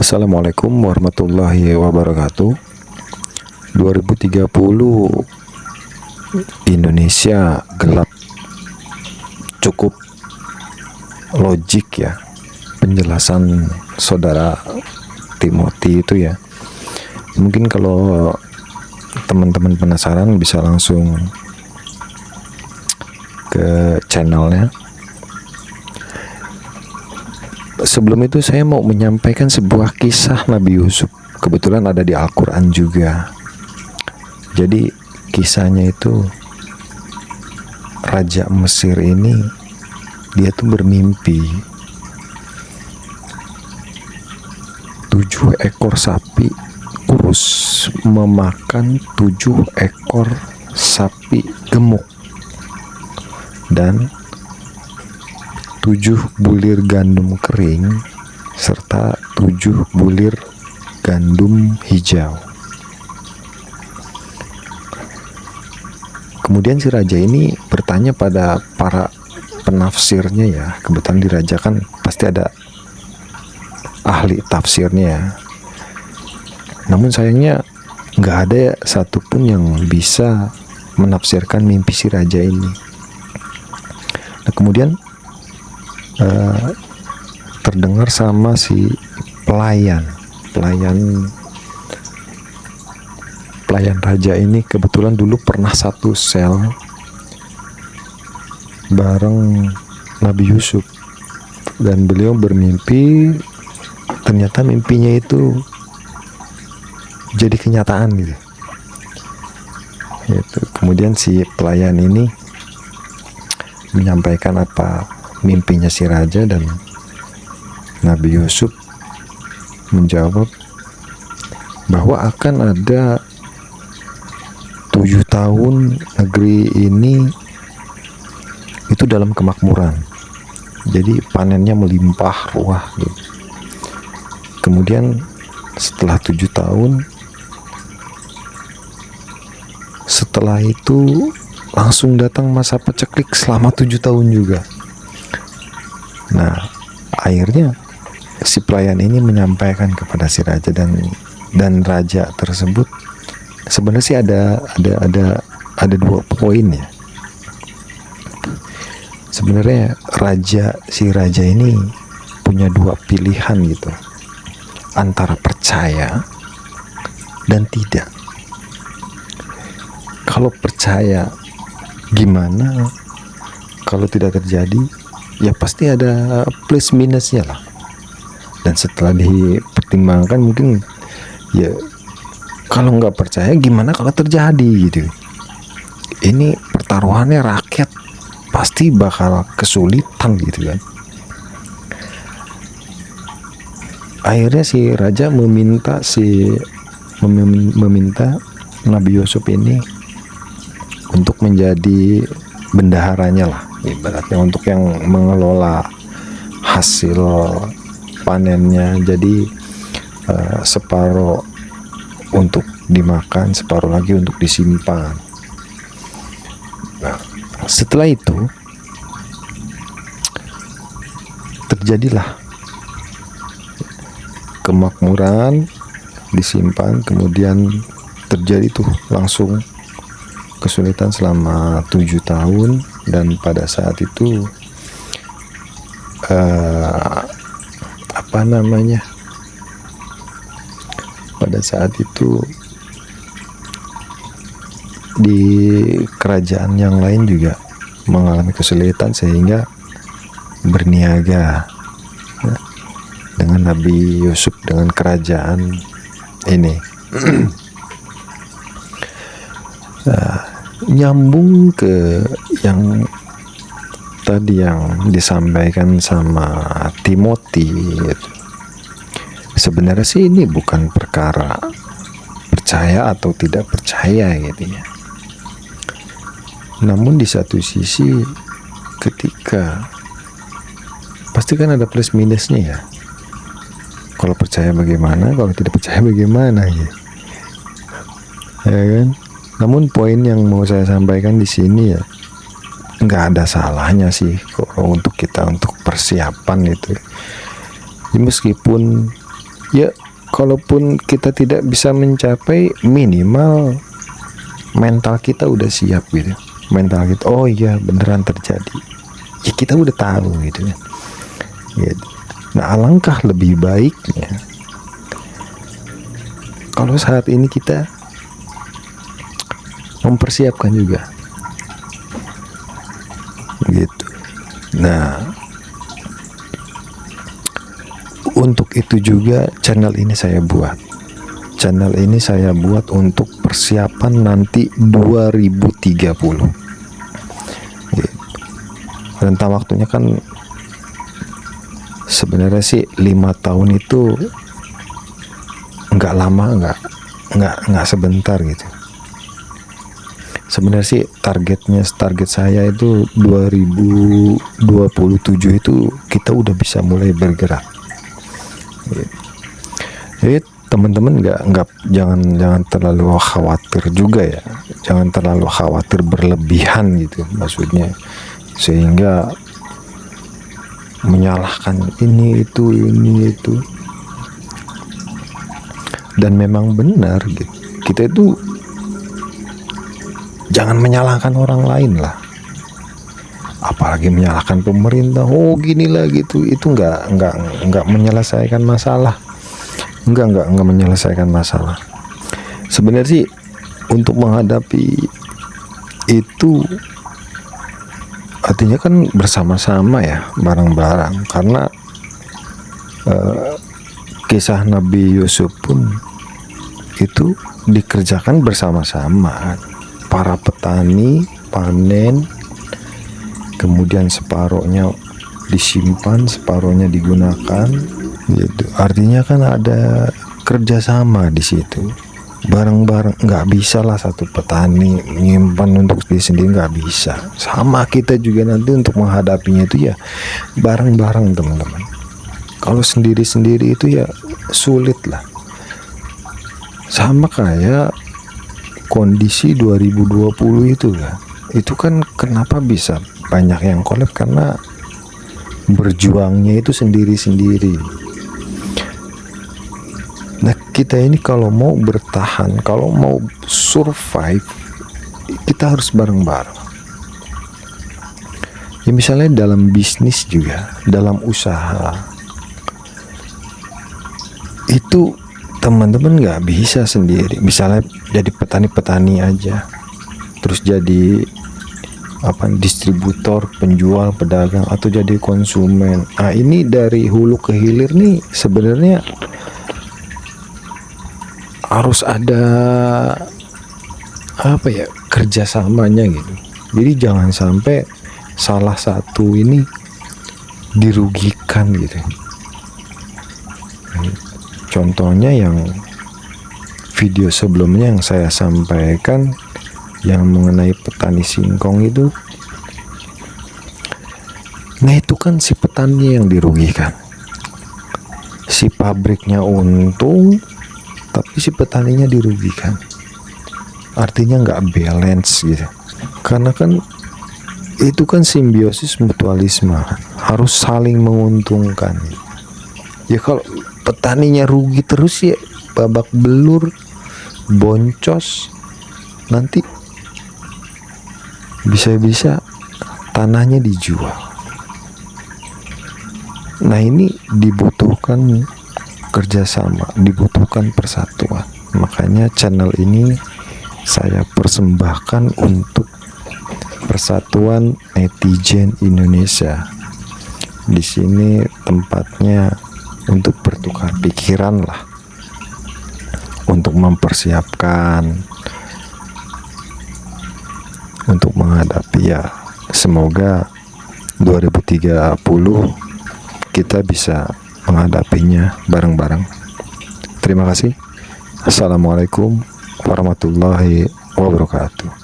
Assalamualaikum warahmatullahi wabarakatuh. 2030 Indonesia gelap. Cukup logik ya penjelasan saudara Timothy itu ya. Mungkin kalau teman-teman penasaran bisa langsung ke channelnya. Sebelum itu saya mau menyampaikan sebuah kisah Nabi Yusuf. Kebetulan ada di Al-Quran juga. Jadi kisahnya itu Raja Mesir ini dia tuh bermimpi 7 ekor sapi kurus memakan 7 ekor sapi gemuk dan 7 bulir gandum kering serta 7 bulir gandum hijau. Kemudian si raja ini bertanya pada para penafsirnya ya. Kebetulan di raja kan pasti ada ahli tafsirnya ya. Namun sayangnya nggak ada satupun yang bisa menafsirkan mimpi si raja ini. Nah, kemudian terdengar sama si pelayan raja ini. Kebetulan dulu pernah satu sel bareng Nabi Yusuf dan beliau bermimpi, ternyata mimpinya itu jadi kenyataan gitu. Kemudian si pelayan ini menyampaikan apa mimpinya si raja dan Nabi Yusuf menjawab bahwa akan ada 7 tahun negeri ini itu dalam kemakmuran. Jadi panennya melimpah ruah gitu. Kemudian setelah 7 tahun, setelah itu langsung datang masa paceklik selama 7 tahun juga. Nah, akhirnya si pelayan ini menyampaikan kepada si raja dan raja tersebut sebenarnya sih ada 2 poin ya. Sebenarnya si raja ini punya 2 pilihan gitu, antara percaya dan tidak. Kalau percaya gimana, kalau tidak terjadi ya pasti ada plus minusnya lah. Dan setelah dipertimbangkan mungkin ya kalau nggak percaya gimana kalau terjadi gitu. Ini pertaruhannya rakyat pasti bakal kesulitan gitu kan. Akhirnya si raja meminta Nabi Yusuf ini untuk menjadi bendaharanya lah, ibaratnya untuk yang mengelola hasil panennya. Jadi separuh untuk dimakan, separuh lagi untuk disimpan. Nah, setelah itu terjadilah kemakmuran, disimpan, kemudian terjadi tuh langsung kesulitan selama 7 tahun. Dan pada saat itu pada saat itu di kerajaan yang lain juga mengalami kesulitan sehingga berniaga ya, dengan Nabi Yusuf, dengan kerajaan ini. Nyambung ke yang tadi yang disampaikan sama Timothy gitu. Sebenarnya sih ini bukan perkara percaya atau tidak percaya gitu ya. Namun di satu sisi ketika pasti kan ada plus minusnya ya. Kalau percaya bagaimana, kalau tidak percaya bagaimana ya. Ya kan? Namun poin yang mau saya sampaikan di sini ya, nggak ada salahnya sih kalau untuk kita untuk persiapan itu. Ya, meskipun ya kalaupun kita tidak bisa mencapai, minimal mental kita udah siap gitu. Mental kita, oh iya beneran terjadi, ya kita udah tahu gitu kan. Gitu. Nah, alangkah lebih baiknya kalau saat ini kita mempersiapkan juga gitu. Nah, untuk itu juga channel ini saya buat. Channel ini saya buat untuk persiapan nanti 2030. Gitu. Rentang waktunya kan sebenarnya sih 5 tahun itu nggak lama, nggak sebentar gitu. Sebenarnya sih target saya itu 2027 itu kita udah bisa mulai bergerak. Jadi teman-teman jangan terlalu khawatir juga ya, jangan terlalu khawatir berlebihan gitu maksudnya, sehingga menyalahkan ini itu. Dan memang benar gitu, kita itu jangan menyalahkan orang lain lah, apalagi menyalahkan pemerintah, oh gini lah gitu. Itu nggak menyelesaikan masalah, nggak menyelesaikan masalah. Sebenarnya sih untuk menghadapi itu artinya kan bersama-sama ya, bareng-bareng. Karena kisah Nabi Yusuf pun itu dikerjakan bersama-sama. Para petani panen, kemudian separohnya disimpan, separohnya digunakan gitu. Artinya kan ada kerjasama di situ, bareng-bareng. Nggak bisa lah satu petani menyimpan untuk diri sendiri, nggak bisa. Sama kita juga nanti untuk menghadapinya itu ya bareng-bareng teman-teman. Kalau sendiri-sendiri itu ya sulit lah. Sama kayak kondisi 2020 itu kan. Itu kan kenapa bisa banyak yang kolab, karena berjuangnya itu sendiri-sendiri. Nah, kita ini kalau mau bertahan, kalau mau survive, kita harus bareng-bareng. Ya misalnya dalam bisnis juga, dalam usaha, itu teman-teman nggak bisa sendiri. Misalnya jadi petani aja, terus jadi distributor, penjual, pedagang, atau jadi konsumen. Nah, ini dari hulu ke hilir nih sebenarnya harus ada kerjasamanya gitu. Jadi jangan sampai salah satu ini dirugikan gitu. Contohnya yang video sebelumnya yang saya sampaikan, yang mengenai petani singkong itu, nah itu kan si petani yang dirugikan, si pabriknya untung tapi si petaninya dirugikan. Artinya nggak balance gitu, karena kan itu kan simbiosis mutualisme, harus saling menguntungkan. Ya kalau petaninya rugi terus ya babak belur, boncos, nanti bisa-bisa tanahnya dijual. Nah, ini dibutuhkan kerjasama, dibutuhkan persatuan. Makanya channel ini saya persembahkan untuk persatuan netizen Indonesia. Di sini tempatnya untuk bertukar pikiran lah, untuk mempersiapkan, untuk menghadapi ya, semoga 2030 kita bisa menghadapinya bareng-bareng. Terima kasih. Assalamualaikum warahmatullahi wabarakatuh.